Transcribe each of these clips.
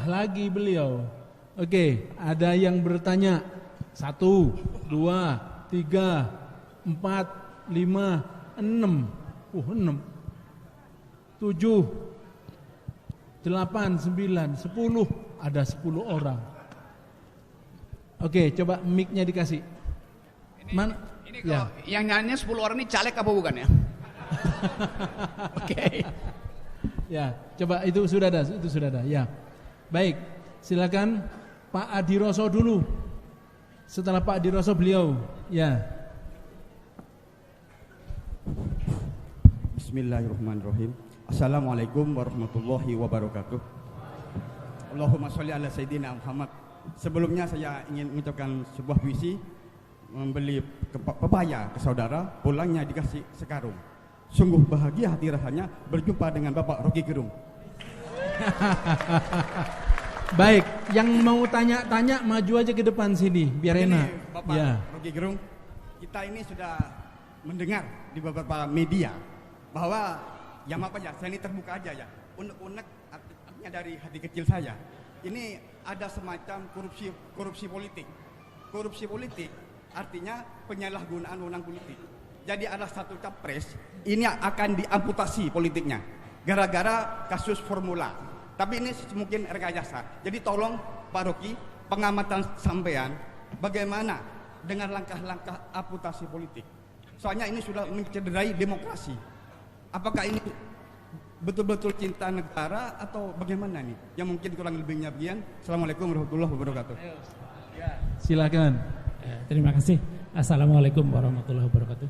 lagi beliau. Oke, ada yang bertanya. 1, 2, 3, 4, 5, 6. 6. 7, 8, 9, 10. Ada 10 orang. Oke, coba mic-nya dikasih. Mana? Ini kalau yang nyanyi 10 orang ini caleg apa bukan ya? Oke. Ya, coba itu sudah ada, Ya. Baik, silakan Pak Adiroso dulu. Setelah Pak Adiroso beliau. Ya. Bismillahirrahmanirrahim. Assalamualaikum warahmatullahi wabarakatuh. Allahumma sholli ala sayyidina Muhammad. Sebelumnya saya ingin mengucapkan sebuah puisi. Membeli pepaya ke saudara, pulangnya dikasih sekarung. Sungguh bahagia hati rasanya berjumpa dengan Bapak Rocky Gerung. Baik, yang mau tanya-tanya maju aja ke depan sini biar enak. Bapak Rocky Gerung, kita ini sudah mendengar di beberapa media bahwa ya maaf aja, saya ini terbuka aja ya. Unek-unek artinya dari hati kecil saya. Ini ada semacam korupsi politik. Korupsi politik artinya penyalahgunaan wewenang politik. Jadi ada satu capres, ini akan diamputasi politiknya gara-gara kasus formula. Tapi ini mungkin rekayasa. Jadi tolong Pak Rocky, pengamatan sampean bagaimana dengan langkah-langkah amputasi politik. Soalnya ini sudah mencederai demokrasi. Apakah ini betul-betul cinta negara atau bagaimana nih? Yang mungkin kurang lebihnya bagian. Assalamualaikum warahmatullahi wabarakatuh. Silakan. Terima kasih. Assalamualaikum warahmatullahi wabarakatuh.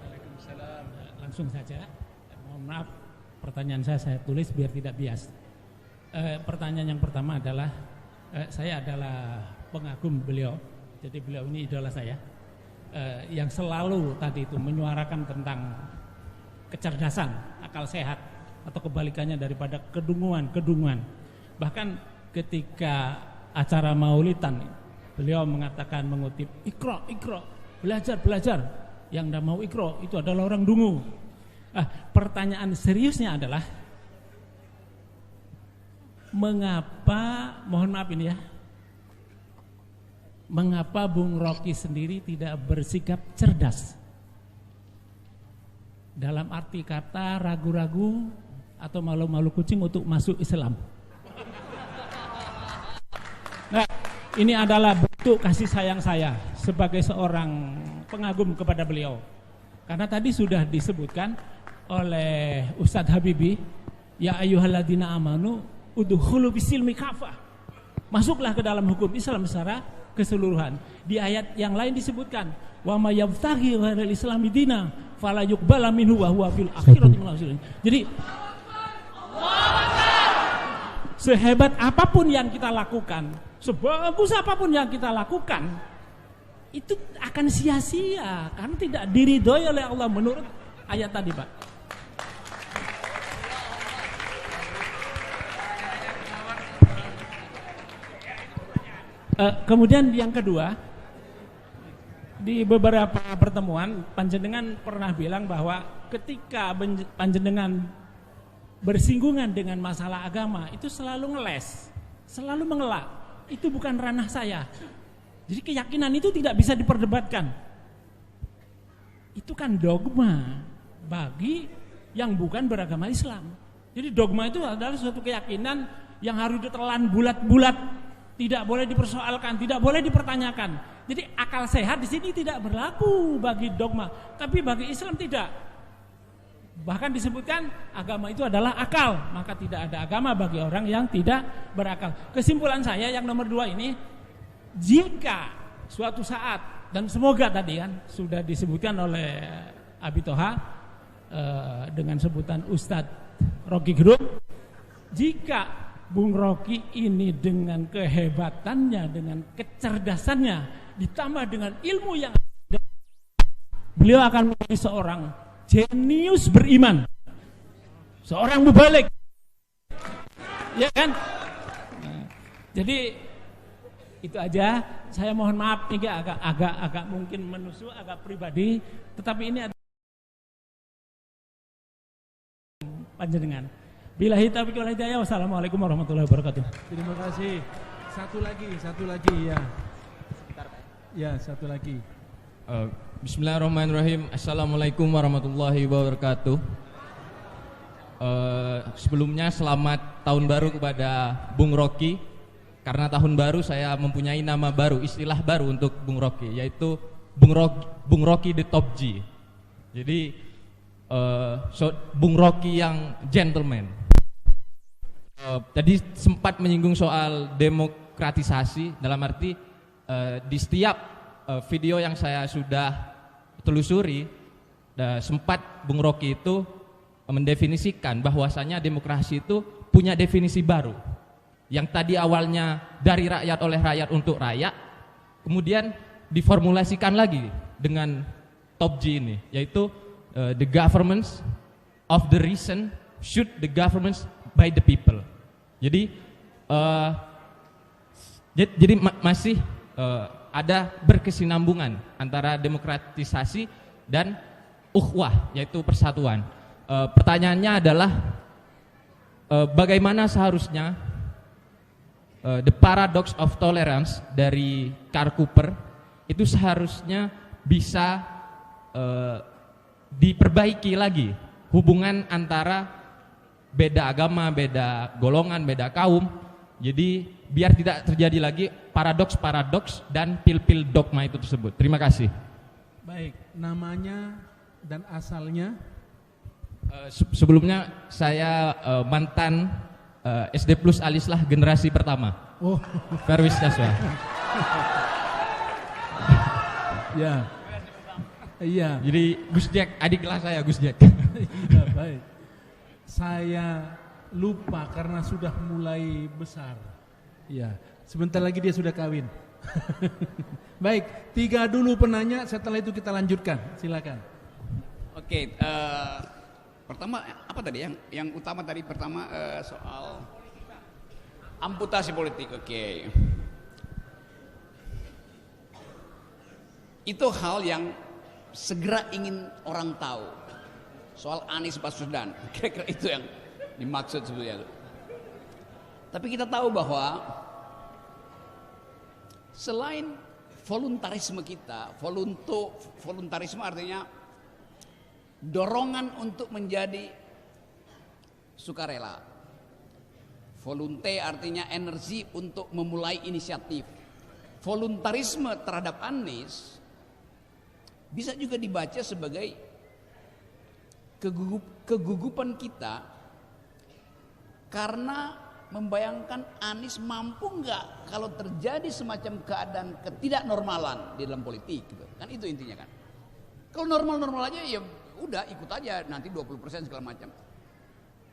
Waalaikumsalam. Langsung saja. Mohon maaf, pertanyaan saya tulis biar tidak bias. Pertanyaan yang pertama adalah, saya adalah pengagum beliau. Jadi beliau ini idola saya. Yang selalu tadi itu menyuarakan tentang kecerdasan, akal sehat, atau kebalikannya daripada kedunguan. Bahkan ketika acara Maulidan, beliau mengatakan, mengutip, Iqra, belajar. Yang tidak mau Iqra itu adalah orang dungu. Pertanyaan seriusnya adalah, mengapa, mohon maaf ini ya, mengapa Bung Rocky sendiri tidak bersikap cerdas? Dalam arti kata ragu-ragu atau malu-malu kucing untuk masuk Islam. Nah, ini adalah bentuk kasih sayang saya sebagai seorang pengagum kepada beliau. Karena tadi sudah disebutkan oleh Ustadz Habibie, ya ayyuhalladzina amanu udkhulu bisilmi kafah. Masuklah ke dalam hukum Islam secara keseluruhan. Di ayat yang lain disebutkan, wa may yabtaghi ghairal islami dina fala yuqbala minhu wa huwa fil akhirati minal khasirin. Jadi sehebat apapun yang kita lakukan, sebagus apapun yang kita lakukan, itu akan sia-sia karena tidak diridhoi oleh Allah menurut ayat tadi, Pak. Kemudian yang kedua, di beberapa pertemuan panjenengan pernah bilang bahwa ketika panjenengan bersinggungan dengan masalah agama itu selalu ngeles, selalu mengelak. Itu bukan ranah saya. Jadi keyakinan itu tidak bisa diperdebatkan. Itu kan dogma bagi yang bukan beragama Islam. Jadi dogma itu adalah suatu keyakinan yang harus ditelan bulat-bulat. Tidak boleh dipersoalkan, tidak boleh dipertanyakan. Jadi akal sehat di sini tidak berlaku bagi dogma, tapi bagi Islam tidak. Bahkan disebutkan agama itu adalah akal, maka tidak ada agama bagi orang yang tidak berakal. Kesimpulan saya yang nomor 2 ini, jika suatu saat, dan semoga tadi kan sudah disebutkan oleh Abi Toha dengan sebutan Ustadz Rocky Gerung, jika Bung Rocky ini dengan kehebatannya, dengan kecerdasannya, ditambah dengan ilmu yang ada, beliau akan menjadi seorang jenius beriman, seorang mubalik, ya kan? Nah, jadi itu aja. Saya mohon maaf ini agak mungkin menusuk, agak pribadi, tetapi ini ada panjenengan. Billahi taufiq wal hidayah. Wassalamualaikum warahmatullahi wabarakatuh. Terima kasih. Satu lagi ya. Ya, satu lagi. Bismillahirrahmanirrahim. Assalamualaikum warahmatullahi wabarakatuh. Sebelumnya selamat tahun baru kepada Bung Rocky. Karena tahun baru saya mempunyai nama baru, istilah baru untuk Bung Rocky, yaitu Bung Rocky the Top G. Jadi Bung Rocky yang gentleman. Tadi sempat menyinggung soal demokratisasi, dalam arti di setiap video yang saya sudah telusuri, sempat Bung Rocky itu mendefinisikan bahwasanya demokrasi itu punya definisi baru. Yang tadi awalnya dari rakyat oleh rakyat untuk rakyat, kemudian diformulasikan lagi dengan top G ini, yaitu the governments of the reason should the governments by the people. Jadi masih ada berkesinambungan antara demokratisasi dan ukhuwah, yaitu persatuan. Pertanyaannya adalah bagaimana seharusnya the paradox of tolerance dari Karl Popper itu seharusnya bisa diperbaiki lagi hubungan antara beda agama, beda golongan, beda kaum. Jadi biar tidak terjadi lagi paradoks-paradoks dan pil-pil dogma itu tersebut. Terima kasih. Baik, namanya dan asalnya? Sebelumnya saya mantan SD Plus Alislah generasi pertama. Oh, Ferwis Naswa. Ya. Iya. Jadi Gus Jack, adik kelas saya Gus Jack. Iya, baik. Saya lupa karena sudah mulai besar. Iya, sebentar lagi dia sudah kawin. Baik, 3 dulu penanya, setelah itu kita lanjutkan. Silakan. Oke, pertama apa tadi yang utama tadi pertama soal amputasi politik. Oke. Itu hal yang segera ingin orang tahu soal Anies Baswedan. Kira-kira itu yang dimaksud sebetulnya. Tapi kita tahu bahwa selain voluntarisme kita, voluntarisme artinya dorongan untuk menjadi sukarela. Volunte artinya energi untuk memulai inisiatif. Voluntarisme terhadap Anies bisa juga dibaca sebagai kegugupan kita karena membayangkan Anies mampu nggak kalau terjadi semacam keadaan ketidaknormalan di dalam politik gitu. Kan itu intinya kan. Kalau normal-normal aja ya udah ikut aja nanti 20% segala macam.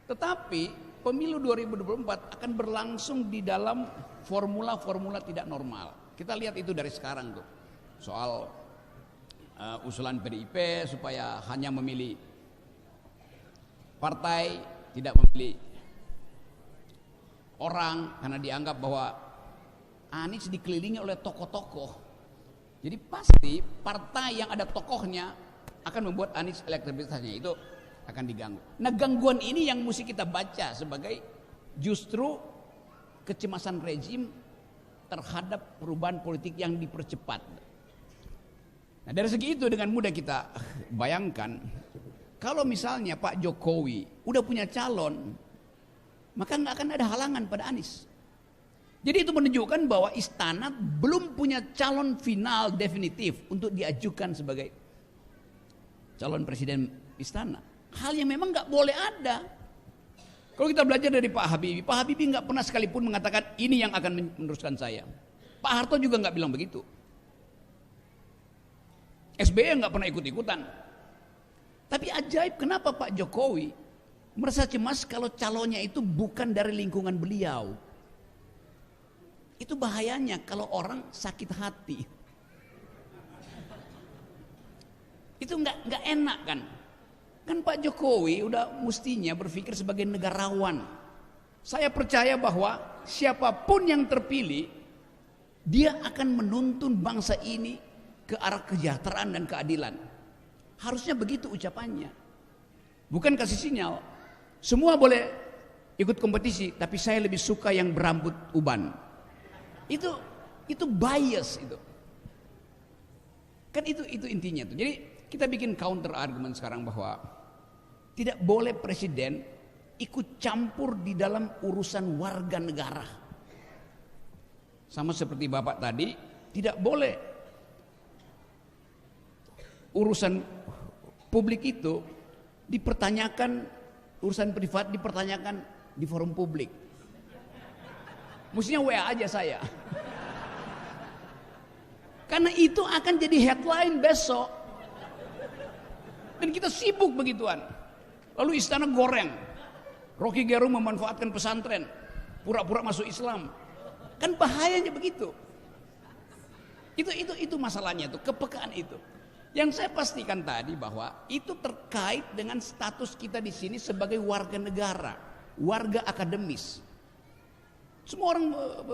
Tetapi pemilu 2024 akan berlangsung di dalam formula-formula tidak normal. Kita lihat itu dari sekarang tuh. Soal usulan PDIP supaya hanya memilih partai, tidak memilih orang karena dianggap bahwa Anies dikelilingi oleh tokoh-tokoh. Jadi pasti partai yang ada tokohnya akan membuat Anies elektabilitasnya itu akan diganggu. Nah, gangguan ini yang mesti kita baca sebagai justru kecemasan rezim terhadap perubahan politik yang dipercepat. Nah, dari segi itu dengan mudah kita bayangkan kalau misalnya Pak Jokowi udah punya calon, maka nggak akan ada halangan pada Anies. Jadi itu menunjukkan bahwa istana belum punya calon final definitif untuk diajukan sebagai calon presiden istana. Hal yang memang nggak boleh ada. Kalau kita belajar dari Pak Habibie nggak pernah sekalipun mengatakan ini yang akan meneruskan saya. Pak Harto juga nggak bilang begitu. SBY nggak pernah ikut-ikutan. Tapi ajaib kenapa Pak Jokowi merasa cemas kalau calonnya itu bukan dari lingkungan beliau. Itu bahayanya kalau orang sakit hati. Itu nggak enak kan? Kan Pak Jokowi udah mestinya berpikir sebagai negarawan. Saya percaya bahwa siapapun yang terpilih, dia akan menuntun bangsa ini ke arah kesejahteraan dan keadilan. Harusnya begitu ucapannya. Bukan kasih sinyal. Semua boleh ikut kompetisi, tapi saya lebih suka yang berambut uban. Itu bias itu. Kan itu intinya tuh. Jadi kita bikin counter argument sekarang bahwa tidak boleh presiden ikut campur di dalam urusan warga negara. Sama seperti Bapak tadi, tidak boleh urusan publik itu dipertanyakan, urusan privat dipertanyakan di forum publik. Mestinya WA aja saya. Karena itu akan jadi headline besok. Dan kita sibuk begituan. Lalu istana goreng. Rocky Gerung memanfaatkan pesantren, pura-pura masuk Islam. Kan bahayanya begitu. Itu masalahnya tuh, kepekaan itu. Yang saya pastikan tadi bahwa itu terkait dengan status kita di sini sebagai warga negara, warga akademis. Semua orang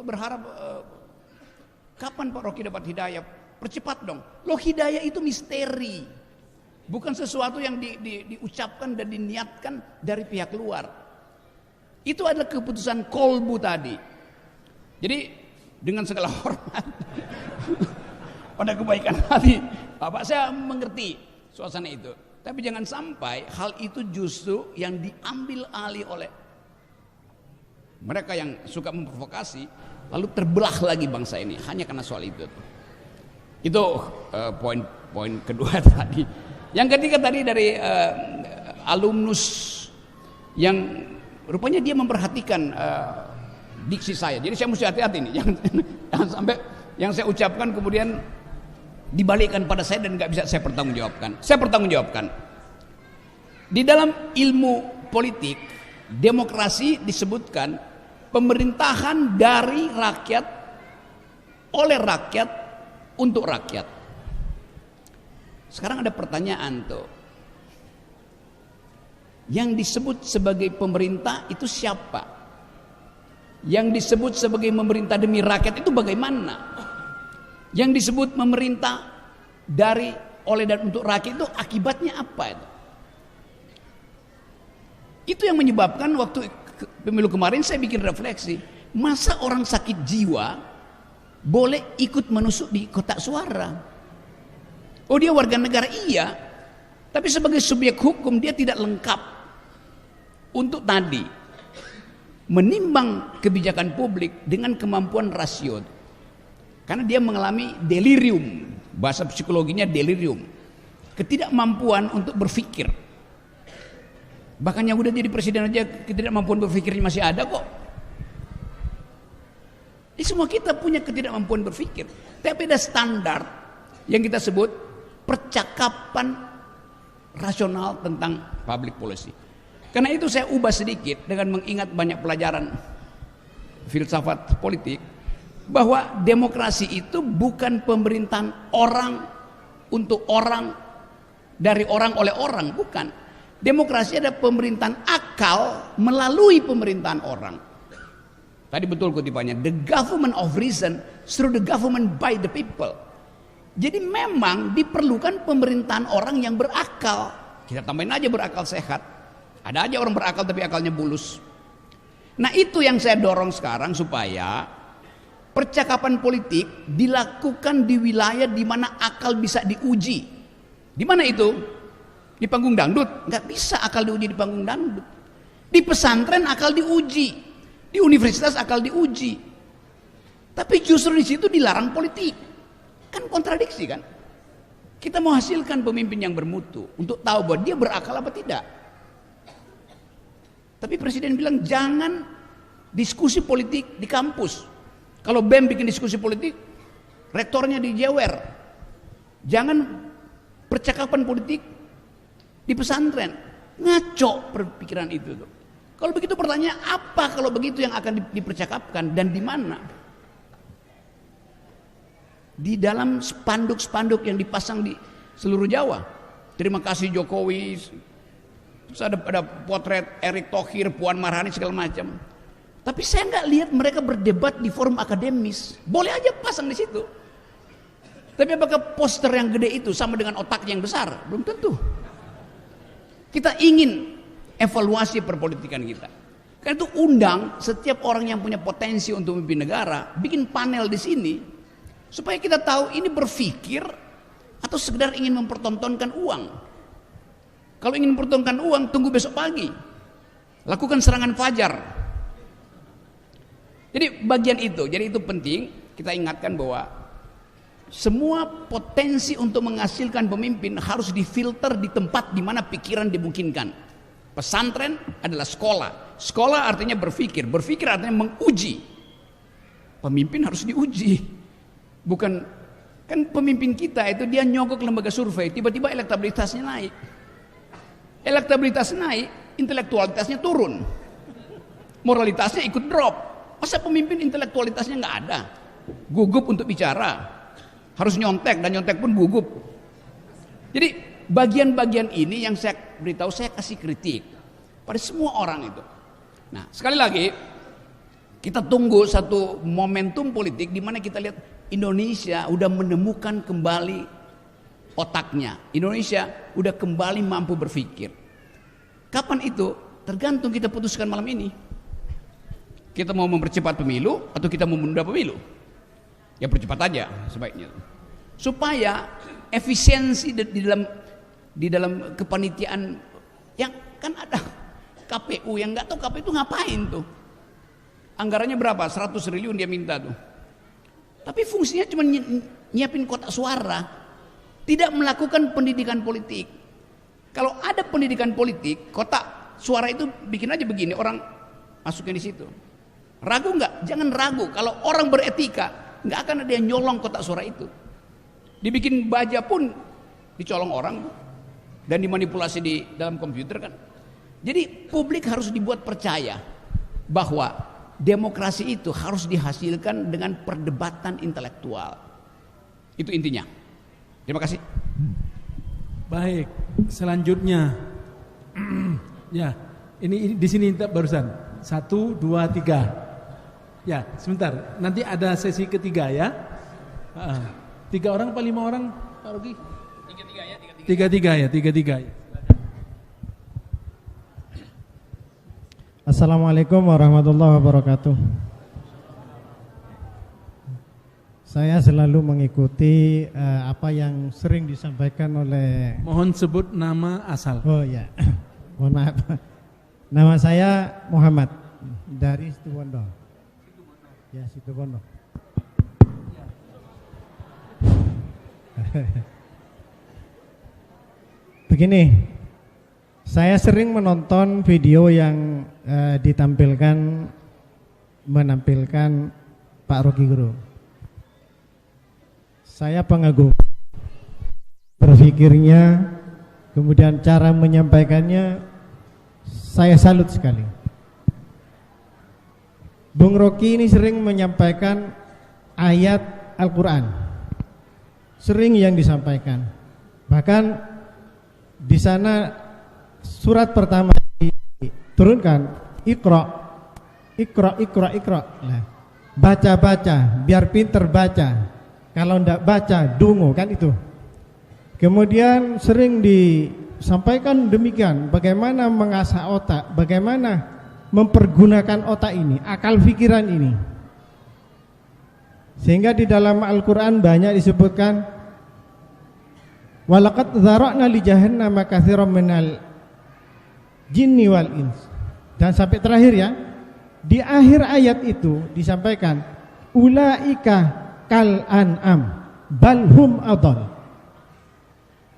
berharap kapan Pak Rocky dapat hidayah? Percepat dong. Loh, hidayah itu misteri. Bukan sesuatu yang diucapkan dan diniatkan dari pihak luar. Itu adalah keputusan kolbu tadi. Jadi dengan segala hormat pada kebaikan hati Bapak, saya mengerti suasana itu. Tapi jangan sampai hal itu justru yang diambil alih oleh mereka yang suka memprovokasi, lalu terbelah lagi bangsa ini hanya karena soal itu. Itu poin kedua tadi. Yang ketiga tadi dari alumnus yang rupanya dia memperhatikan diksi saya. Jadi saya mesti hati-hati nih, jangan sampai yang saya ucapkan kemudian dibalikkan pada saya dan nggak bisa saya pertanggungjawabkan. Saya pertanggungjawabkan. Di dalam ilmu politik, demokrasi disebutkan pemerintahan dari rakyat, oleh rakyat, untuk rakyat. Sekarang ada pertanyaan tuh. Yang disebut sebagai pemerintah itu siapa? Yang disebut sebagai pemerintah demi rakyat itu bagaimana? Yang disebut pemerintah dari, oleh dan untuk rakyat itu akibatnya apa itu? Itu yang menyebabkan waktu pemilu kemarin saya bikin refleksi. Masa orang sakit jiwa boleh ikut menusuk di kotak suara? Oh, dia warga negara, iya. Tapi sebagai subjek hukum dia tidak lengkap untuk tadi menimbang kebijakan publik dengan kemampuan rasio. Karena dia mengalami delirium, bahasa psikologinya delirium, ketidakmampuan untuk berpikir. Bahkan yang udah jadi presiden aja ketidakmampuan berpikirnya masih ada kok. Jadi semua kita punya ketidakmampuan berpikir. Tapi ada standar yang kita sebut percakapan rasional tentang public policy. Karena itu saya ubah sedikit dengan mengingat banyak pelajaran filsafat politik, bahwa demokrasi itu bukan pemerintahan orang untuk orang, dari orang oleh orang, bukan. Demokrasi ada pemerintahan akal melalui pemerintahan orang. Tadi betul kutipannya, the government of reason through the government by the people. Jadi memang diperlukan pemerintahan orang yang berakal. Kita tambahin aja berakal sehat. Ada aja orang berakal tapi akalnya bulus. Nah, itu yang saya dorong sekarang, supaya percakapan politik dilakukan di wilayah di mana akal bisa diuji. Di mana itu? Di panggung dangdut? Nggak bisa akal diuji di panggung dangdut. Di pesantren akal diuji, di universitas akal diuji. Tapi justru di situ dilarang politik. Kan kontradiksi kan? Kita mau hasilkan pemimpin yang bermutu untuk tahu bahwa dia berakal apa tidak. Tapi presiden bilang jangan diskusi politik di kampus. Kalau BEM bikin diskusi politik, rektornya dijewer. Jangan percakapan politik di pesantren. Ngaco perpikiran itu tuh. Kalau begitu pertanyaan, apa kalau begitu yang akan dipercakapkan dan di mana? Di dalam spanduk-spanduk yang dipasang di seluruh Jawa. Terima kasih Jokowi. Terus ada potret Erick Thohir, Puan Maharani segala macam. Tapi saya nggak lihat mereka berdebat di forum akademis. Boleh aja pasang di situ. Tapi apakah poster yang gede itu sama dengan otaknya yang besar? Belum tentu. Kita ingin evaluasi perpolitikan kita. Karena itu undang setiap orang yang punya potensi untuk memimpin negara, bikin panel di sini supaya kita tahu ini berpikir atau sekedar ingin mempertontonkan uang. Kalau ingin mempertontonkan uang, tunggu besok pagi. Lakukan serangan fajar. Jadi bagian itu, jadi itu penting kita ingatkan bahwa semua potensi untuk menghasilkan pemimpin harus difilter di tempat di mana pikiran dimungkinkan. Pesantren adalah sekolah. Sekolah artinya berpikir, berpikir artinya menguji. Pemimpin harus diuji. Bukan, kan pemimpin kita itu dia nyogok lembaga survei, tiba-tiba elektabilitasnya naik. Elektabilitas naik, intelektualitasnya turun. Moralitasnya ikut drop. Masa pemimpin intelektualitasnya nggak ada? Gugup untuk bicara. Harus nyontek, dan nyontek pun gugup. Jadi bagian-bagian ini yang saya beritahu, saya kasih kritik pada semua orang itu. Nah, sekali lagi kita tunggu satu momentum politik di mana kita lihat Indonesia udah menemukan kembali otaknya. Indonesia udah kembali mampu berpikir. Kapan itu? Tergantung kita putuskan malam ini. Kita mau mempercepat pemilu atau kita mau menunda pemilu? Ya percepat aja sebaiknya. Supaya efisiensi di dalam kepanitiaan, yang kan ada KPU yang nggak tahu KPU itu ngapain tuh. Anggarannya berapa? 100 triliun dia minta tuh. Tapi fungsinya cuma nyiapin kotak suara, tidak melakukan pendidikan politik. Kalau ada pendidikan politik, kotak suara itu bikin aja begini, orang masukin di situ. Ragu nggak? Jangan ragu. Kalau orang beretika, nggak akan ada yang nyolong kotak suara itu. Dibikin baja pun dicolong orang dan dimanipulasi di dalam komputer kan. Jadi publik harus dibuat percaya bahwa demokrasi itu harus dihasilkan dengan perdebatan intelektual. Itu intinya. Terima kasih. Baik, selanjutnya ya, ini di sini barusan 1, 2, 3. Ya, sebentar. Nanti ada sesi ketiga ya. 3 orang apa 5 orang, Pak Rogi? 3-3 ya. 3-3 ya, 3-3 ya. Assalamualaikum warahmatullahi wabarakatuh. Saya selalu mengikuti apa yang sering disampaikan oleh. Mohon sebut nama asal. Oh ya, mohon maaf. Nama saya Muhammad dari Situbondo. Ya, Situbondo. Begini, saya sering menonton video yang menampilkan Pak Rocky Gerung. Saya pengagum berpikirnya, kemudian cara menyampaikannya, saya salut sekali. Bung Rocky ini sering menyampaikan ayat Al-Quran, sering yang disampaikan. Bahkan di sana surat pertama diturunkan, Iqra. Nah, baca, biar pinter baca. Kalau tidak baca, dungu, kan itu. Kemudian sering disampaikan demikian, bagaimana mengasah otak, bagaimana mempergunakan otak ini, akal pikiran ini. Sehingga di dalam Al-Quran banyak disebutkan, walaqad dzara'na li jahannama katsiran minal jinni wal ins. Dan sampai terakhir ya, di akhir ayat itu disampaikan, ulaika kal an'am balhum adall.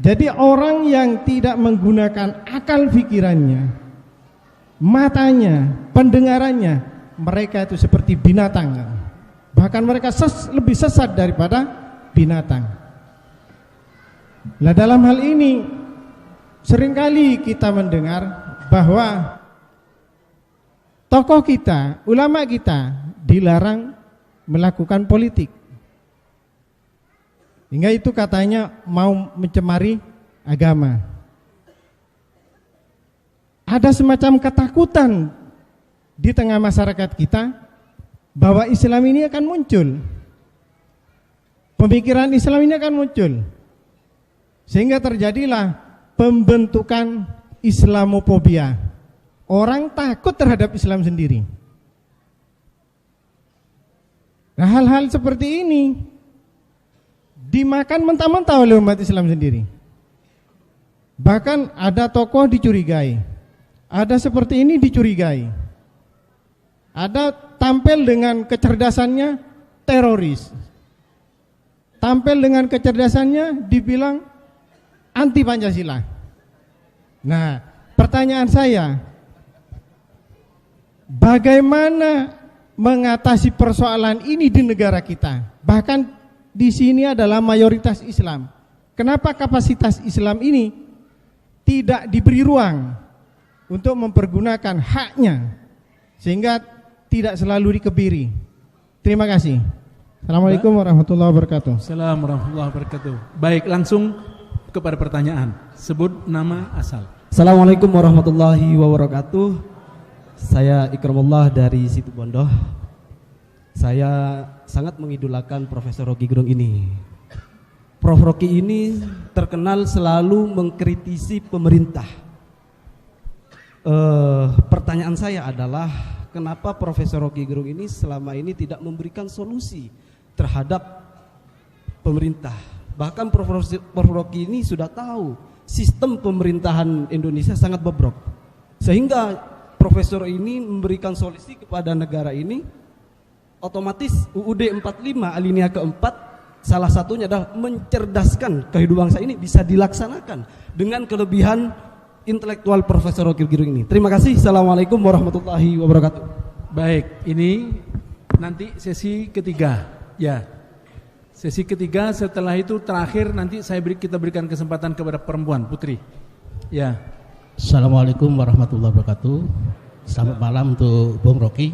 Jadi orang yang tidak menggunakan akal pikirannya, matanya, pendengarannya, mereka itu seperti binatang. Bahkan mereka lebih sesat daripada binatang. Nah, dalam hal ini seringkali kita mendengar bahwa tokoh kita, ulama kita dilarang melakukan politik. Hingga itu katanya mau mencemari agama. Ada semacam ketakutan di tengah masyarakat kita bahwa Islam ini akan muncul. Pemikiran Islam ini akan muncul. Sehingga terjadilah pembentukan Islamofobia. orang takut terhadap Islam sendiri. Nah, hal-hal seperti ini dimakan mentah-mentah oleh umat Islam sendiri. Bahkan ada tokoh dicurigai, ada seperti ini dicurigai, ada tampil dengan kecerdasannya teroris, tampil dengan kecerdasannya dibilang anti Pancasila. Nah, pertanyaan saya, bagaimana mengatasi persoalan ini di negara kita? Bahkan di sini adalah mayoritas Islam. Kenapa kapasitas Islam ini tidak diberi ruang untuk mempergunakan haknya sehingga tidak selalu dikebiri? Terima kasih. Assalamualaikum warahmatullahi wabarakatuh. Assalamualaikum warahmatullahi wabarakatuh. Baik, langsung kepada pertanyaan. Sebut nama asal. Assalamualaikum warahmatullahi wabarakatuh. Saya Ikramullah dari Situbondo. Saya sangat mengidolakan Profesor Rocky Gerung ini. Prof Rocky ini terkenal selalu mengkritisi pemerintah. Pertanyaan saya adalah, kenapa Profesor Rocky Gerung ini selama ini tidak memberikan solusi terhadap pemerintah? Bahkan Prof Rocky ini sudah tahu sistem pemerintahan Indonesia sangat bobrok, sehingga Profesor ini memberikan solusi kepada negara ini. Otomatis UUD 45 alinea keempat salah satunya adalah mencerdaskan kehidupan bangsa ini bisa dilaksanakan dengan kelebihan intelektual Profesor Rocky Gerung ini. Terima kasih. Assalamualaikum warahmatullahi wabarakatuh. Baik, ini nanti sesi ketiga. Ya, sesi ketiga. Setelah itu terakhir nanti kita berikan kesempatan kepada perempuan, Putri. Ya. Assalamualaikum warahmatullahi wabarakatuh. Selamat malam untuk Bung Rocky.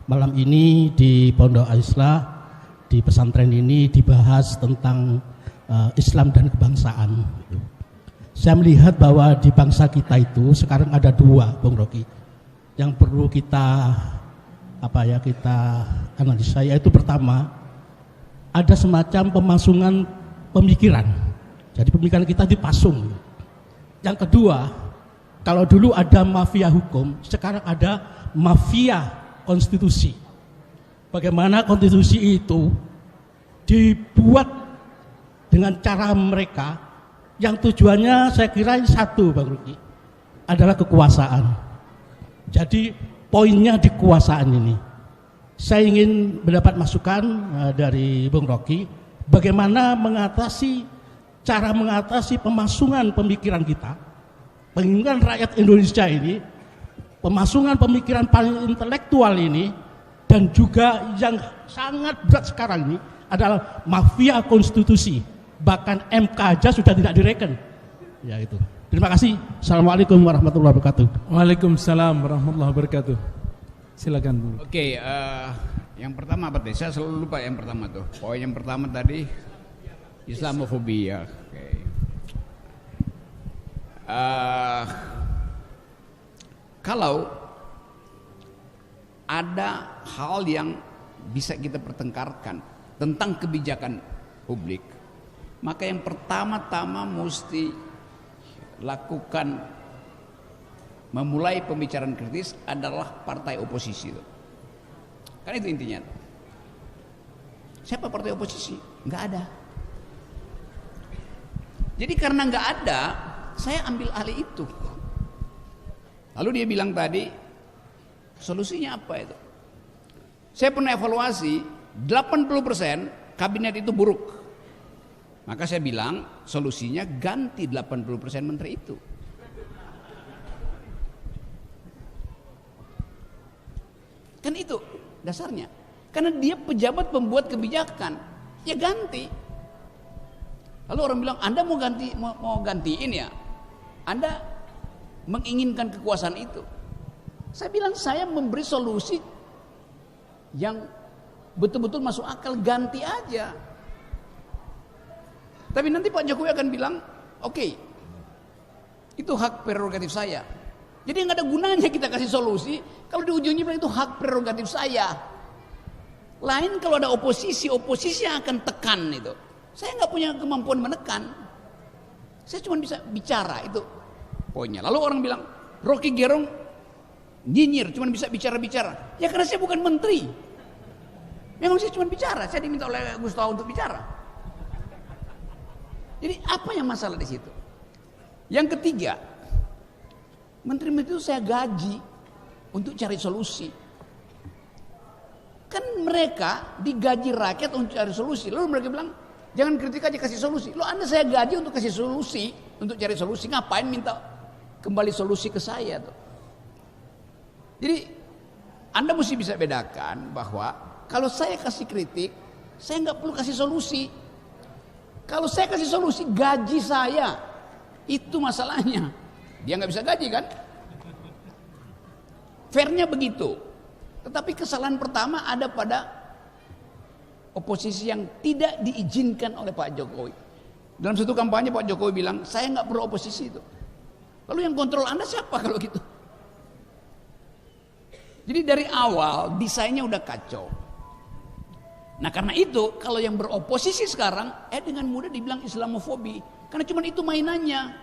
Malam ini di Pondok Al-Islah, di pesantren ini dibahas tentang Islam dan kebangsaan. Saya melihat bahwa di bangsa kita itu sekarang ada dua, Bung Rocky, yang perlu kita kita analisa. Yaitu pertama, ada semacam pemasungan pemikiran. Jadi pemikiran kita dipasung. Yang kedua, kalau dulu ada mafia hukum, sekarang ada mafia konstitusi. Bagaimana konstitusi itu dibuat dengan cara mereka yang tujuannya saya kira satu, Bang Ruki, adalah kekuasaan. Jadi poinnya di kekuasaan ini. Saya ingin mendapat masukan dari Bung Rocky, bagaimana cara mengatasi pemasungan pemikiran kita, pemikiran rakyat Indonesia ini, pemasungan pemikiran paling intelektual ini, dan juga yang sangat berat sekarang ini adalah mafia konstitusi. Bahkan MK aja sudah tidak direken. Ya itu. Terima kasih. Assalamualaikum warahmatullahi wabarakatuh. Waalaikumsalam warahmatullahi wabarakatuh. Silakan Bu. Oke, yang pertama apa tadi? Saya selalu lupa yang pertama tuh. Poin yang pertama tadi Islamofobia. Oke. Kalau ada hal yang bisa kita pertengkarkan tentang kebijakan publik, maka yang pertama-tama mesti lakukan memulai pembicaraan kritis adalah partai oposisi itu. Kan itu intinya. Siapa partai oposisi? Nggak ada. Jadi karena nggak ada, saya ambil alih itu. Lalu dia bilang tadi, solusinya apa itu? Saya pernah evaluasi, 80% kabinet itu buruk. Maka saya bilang, solusinya ganti 80% menteri itu. Kan itu dasarnya. Karena dia pejabat pembuat kebijakan, ya ganti. Lalu orang bilang, Anda mau gantiin ya? Anda menginginkan kekuasaan itu. Saya bilang, saya memberi solusi yang betul-betul masuk akal, ganti aja. Tapi nanti Pak Jokowi akan bilang, oke, itu hak prerogatif saya. Jadi nggak ada gunanya kita kasih solusi kalau di ujungnya bilang itu hak prerogatif saya. Lain kalau ada oposisi yang akan tekan itu. Saya nggak punya kemampuan menekan. Saya cuma bisa bicara, itu poinnya. Lalu orang bilang, Rocky Gerung nyinyir, cuma bisa bicara-bicara. Ya karena saya bukan menteri. Memang saya cuma bicara, saya diminta oleh Gustavo untuk bicara. Jadi apa yang masalah di situ? Yang ketiga, menteri-menteri itu saya gaji untuk cari solusi. Kan mereka digaji rakyat untuk cari solusi. Lalu mereka bilang, jangan kritik aja, kasih solusi. Loh, Anda saya gaji untuk kasih solusi, untuk cari solusi. Ngapain minta kembali solusi ke saya tuh? Jadi Anda mesti bisa bedakan bahwa kalau saya kasih kritik, saya nggak perlu kasih solusi. Kalau saya kasih solusi, gaji saya, itu masalahnya. Dia nggak bisa gaji kan? Fairnya begitu. Tetapi kesalahan pertama ada pada oposisi yang tidak diizinkan oleh Pak Jokowi. Dalam satu kampanye Pak Jokowi bilang, saya nggak perlu oposisi itu. Lalu yang kontrol Anda siapa kalau gitu? Jadi dari awal desainnya udah kacau. Nah karena itu kalau yang beroposisi sekarang dengan mudah dibilang Islamofobi. Karena cuma itu mainannya.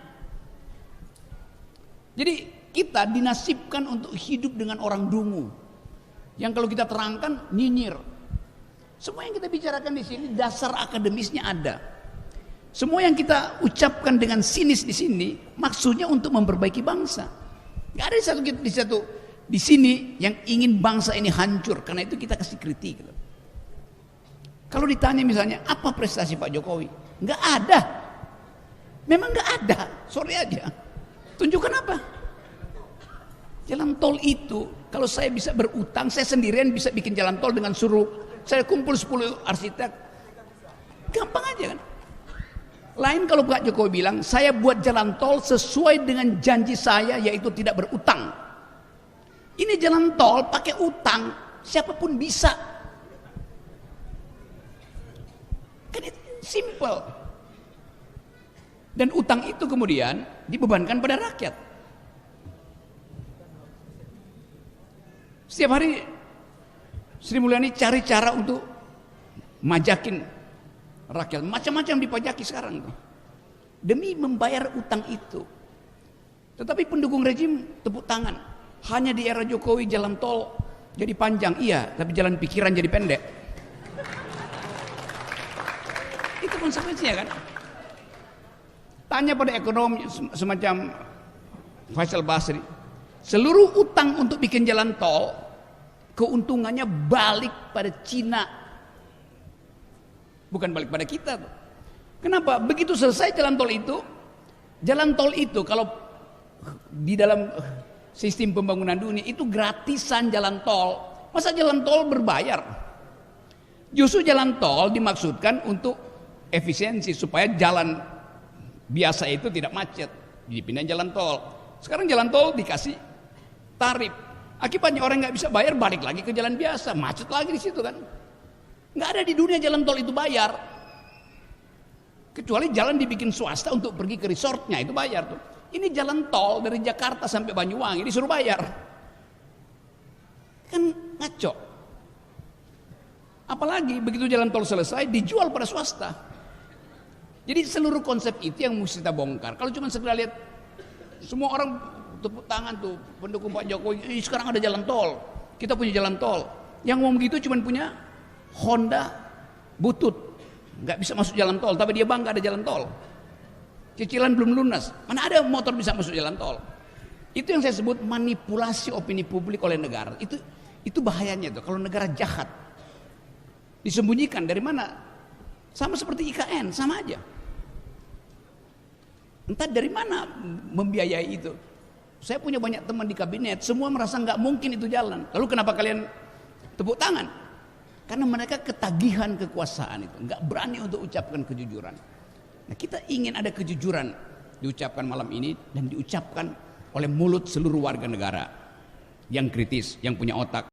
Jadi kita dinasibkan untuk hidup dengan orang dungu. Yang kalau kita terangkan nyinyir. Semua yang kita bicarakan di sini dasar akademisnya ada. Semua yang kita ucapkan dengan sinis di sini maksudnya untuk memperbaiki bangsa. Gak ada di sini yang ingin bangsa ini hancur. Karena itu kita kasih kritik. Kalau ditanya misalnya apa prestasi Pak Jokowi, nggak ada. Memang nggak ada. Sorry aja. Tunjukkan apa? Jalan tol itu, kalau saya bisa berutang, saya sendirian bisa bikin jalan tol dengan suruh saya kumpul 10 arsitek. Gampang aja kan? Lain kalau Pak Jokowi bilang, saya buat jalan tol sesuai dengan janji saya, yaitu tidak berutang. Ini jalan tol pakai utang, siapapun bisa. Kan itu simple. Dan utang itu kemudian dibebankan pada rakyat. Setiap hari Sri Mulyani cari cara untuk majakin rakyat. Macam-macam dipajaki sekarang tuh. Demi membayar utang itu. Tetapi pendukung rejim tepuk tangan. Hanya di era Jokowi jalan tol jadi panjang. Iya, tapi jalan pikiran jadi pendek. Itu konsekuensinya kan. Tanya pada ekonom semacam Faisal Basri. Seluruh utang untuk bikin jalan tol, keuntungannya balik pada Cina. Bukan balik pada kita. Kenapa? Begitu selesai jalan tol itu kalau di dalam sistem pembangunan dunia itu gratisan jalan tol. Masa jalan tol berbayar? Justru jalan tol dimaksudkan untuk efisiensi supaya jalan biasa itu tidak macet. Dipindah jalan tol. Sekarang jalan tol dikasih tarif. Akibatnya orang nggak bisa bayar, balik lagi ke jalan biasa, macet lagi di situ kan. Nggak ada di dunia jalan tol itu bayar. Kecuali jalan dibikin swasta untuk pergi ke resortnya, itu bayar tuh. Ini jalan tol dari Jakarta sampai Banyuwangi disuruh bayar. Kan ngaco. Apalagi begitu jalan tol selesai dijual pada swasta. Jadi seluruh konsep itu yang mesti kita bongkar. Kalau cuma sekedar lihat semua orang tepuk tangan tuh pendukung Pak Jokowi, sekarang ada jalan tol, kita punya jalan tol. Yang ngomong gitu cuma punya Honda butut, nggak bisa masuk jalan tol, tapi dia bangga ada jalan tol. Cicilan belum lunas, mana ada motor bisa masuk jalan tol. Itu yang saya sebut manipulasi opini publik oleh negara. Itu bahayanya tuh. Kalau negara jahat disembunyikan dari mana? Sama seperti IKN, sama aja. Entah dari mana membiayai itu. Saya punya banyak teman di kabinet, semua merasa nggak mungkin itu jalan. Lalu kenapa kalian tepuk tangan? Karena mereka ketagihan kekuasaan itu, nggak berani untuk ucapkan kejujuran. Nah, kita ingin ada kejujuran diucapkan malam ini dan diucapkan oleh mulut seluruh warga negara yang kritis, yang punya otak.